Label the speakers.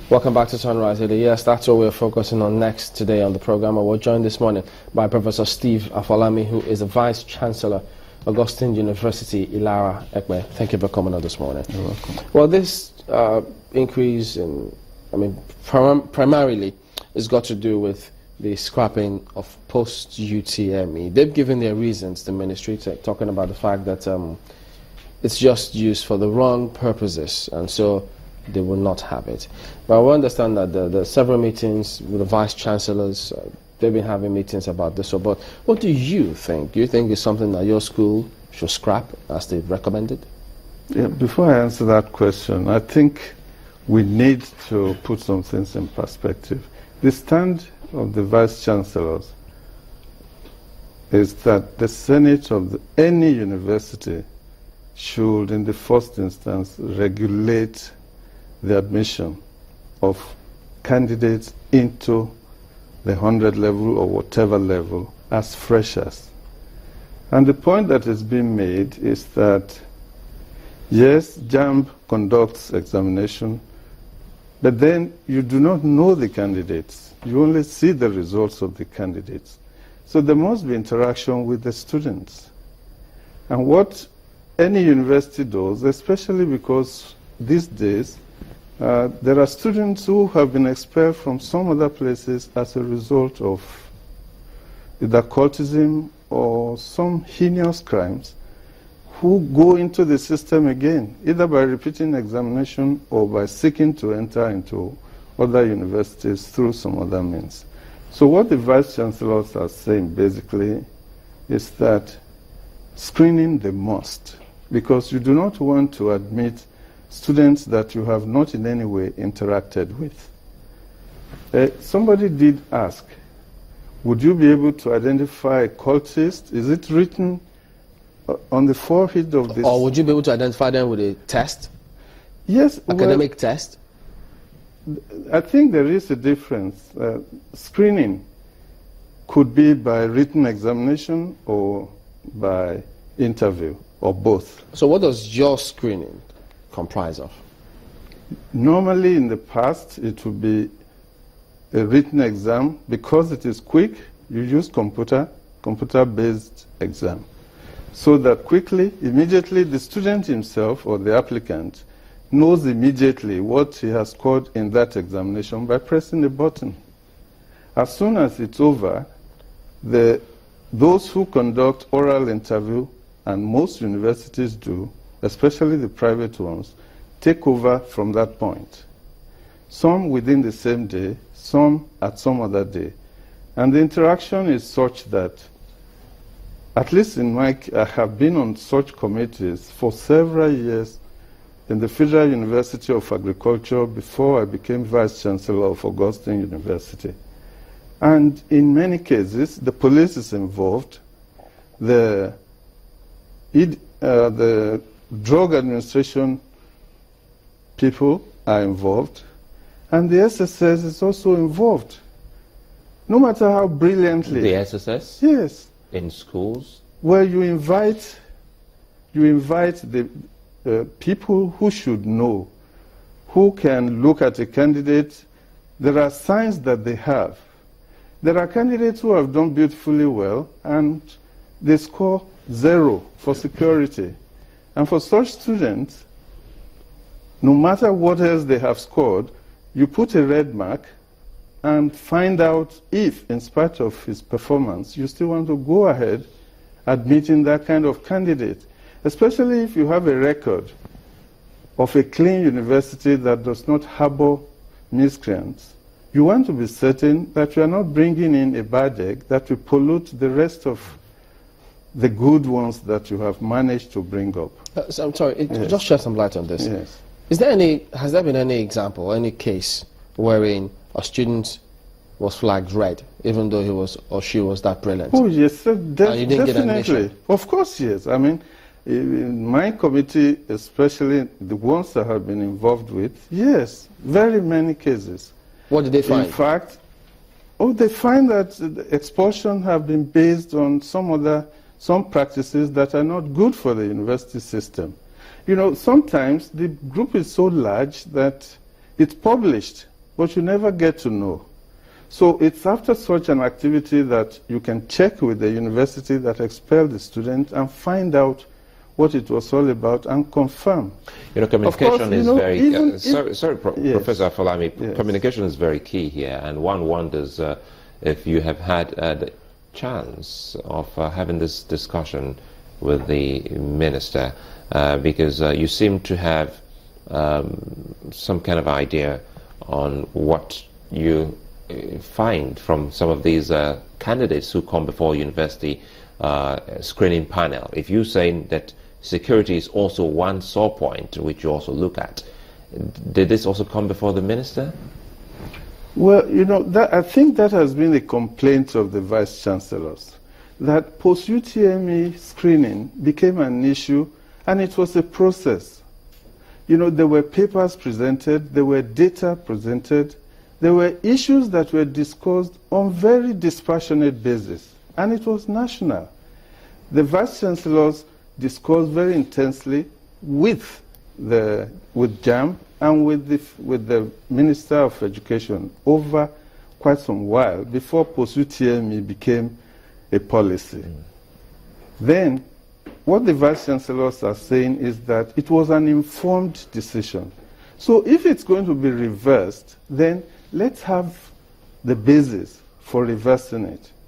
Speaker 1: Welcome back to Sunrise Daily. Yes, that's what we're focusing on next today on the program. We're joined this morning by Professor Steve Afolami, who is the Vice Chancellor, Augustine University, Ilara, Utme. Thank you for coming on this morning.
Speaker 2: You're welcome.
Speaker 1: Well, this increase in, primarily, it's got to do with the scrapping of post-UTME. They've given their reasons, the ministry, talking about the fact that it's just used for the wrong purposes, and so they will not have it. But we understand that the several meetings with the vice chancellors, they've been having meetings about this. But what do you think? Do you think it's something that your school should scrap as they've recommended?
Speaker 2: Yeah, before I answer that question, I think we need to put some things in perspective. The stand of the vice chancellors is that the Senate of any university should, in the first instance, regulate the admission of candidates into the 100 level or whatever level as freshers. And the point that is being made is that, yes, JAMB conducts examination, but then you do not know the candidates. You only see the results of the candidates. So there must be interaction with the students. And what any university does, especially because these days, there are students who have been expelled from some other places as a result of either cultism or some heinous crimes, who go into the system again, either by repeating examination or by seeking to enter into other universities through some other means. So what the vice chancellors are saying basically is that screening the must, because you do not want to admit students that you have not in any way interacted with. Somebody did ask, would you be able to identify a cultist? Is it written on the forehead of this?
Speaker 1: Or would you be able to identify them with a test?
Speaker 2: Yes.
Speaker 1: Academic test?
Speaker 2: I think there is a difference. Screening could be by written examination or by interview, or both.
Speaker 1: So what does your screening comprise of?
Speaker 2: Normally in the past it would be a written exam. Because it is quick, you use computer-based exam, so that quickly, immediately, the student himself or the applicant knows immediately what he has scored in that examination by pressing a button. As soon as it's over, those who conduct oral interview, and most universities do, especially the private ones, take over from that point. Some within the same day, some at some other day. And the interaction is such that, at least I have been on such committees for several years in the Federal University of Agriculture before I became Vice Chancellor of Augustine University. And in many cases, the police is involved, the drug administration people are involved, and the SSS is also involved. No matter how brilliantly.
Speaker 3: The SSS?
Speaker 2: Yes.
Speaker 3: In schools?
Speaker 2: Where you invite the people who should know, who can look at a candidate. There are signs that they have. There are candidates who have done beautifully well, and they score 0 for security. And for such students, no matter what else they have scored, you put a red mark and find out if, in spite of his performance, you still want to go ahead admitting that kind of candidate, especially if you have a record of a clean university that does not harbor miscreants. You want to be certain that you are not bringing in a bad egg that will pollute the rest of the good ones that you have managed to bring up.
Speaker 1: So I'm sorry,
Speaker 2: Yes.
Speaker 1: Just shed some light on this.
Speaker 2: Yes.
Speaker 1: Has there been any example, any case wherein a student was flagged red, even though he was or she was that brilliant?
Speaker 2: Oh yes,
Speaker 1: you didn't get
Speaker 2: definitely.
Speaker 1: admission?
Speaker 2: Of course, yes. I mean, in my committee, especially the ones that have been involved with, yes, very many cases.
Speaker 1: What did they find?
Speaker 2: In fact, they find that the expulsion have been based on some practices that are not good for the university system. You know, sometimes the group is so large that it's published but you never get to know. So it's after such an activity that you can check with the university that expelled the student and find out what it was all about and confirm.
Speaker 3: You know, communication is very...
Speaker 2: Yes.
Speaker 3: Professor Afolami,
Speaker 2: Yes.
Speaker 3: communication is very key here, and one wonders if you have had the chance of having this discussion with the minister, because you seem to have some kind of idea on what you find from some of these candidates who come before university screening panel. If you're saying that security is also one sore point which you also look at, did this also come before the minister?
Speaker 2: Well, you know, I think that has been a complaint of the vice chancellors, that post-UTME screening became an issue, and it was a process. You know, there were papers presented, there were data presented, there were issues that were discussed on very dispassionate basis, and it was national. The vice chancellors discussed very intensely with JAM and with the Minister of Education over quite some while before post-UTME became a policy. Then, what the vice chancellors are saying is that it was an informed decision. So if it's going to be reversed, then let's have the basis for reversing it.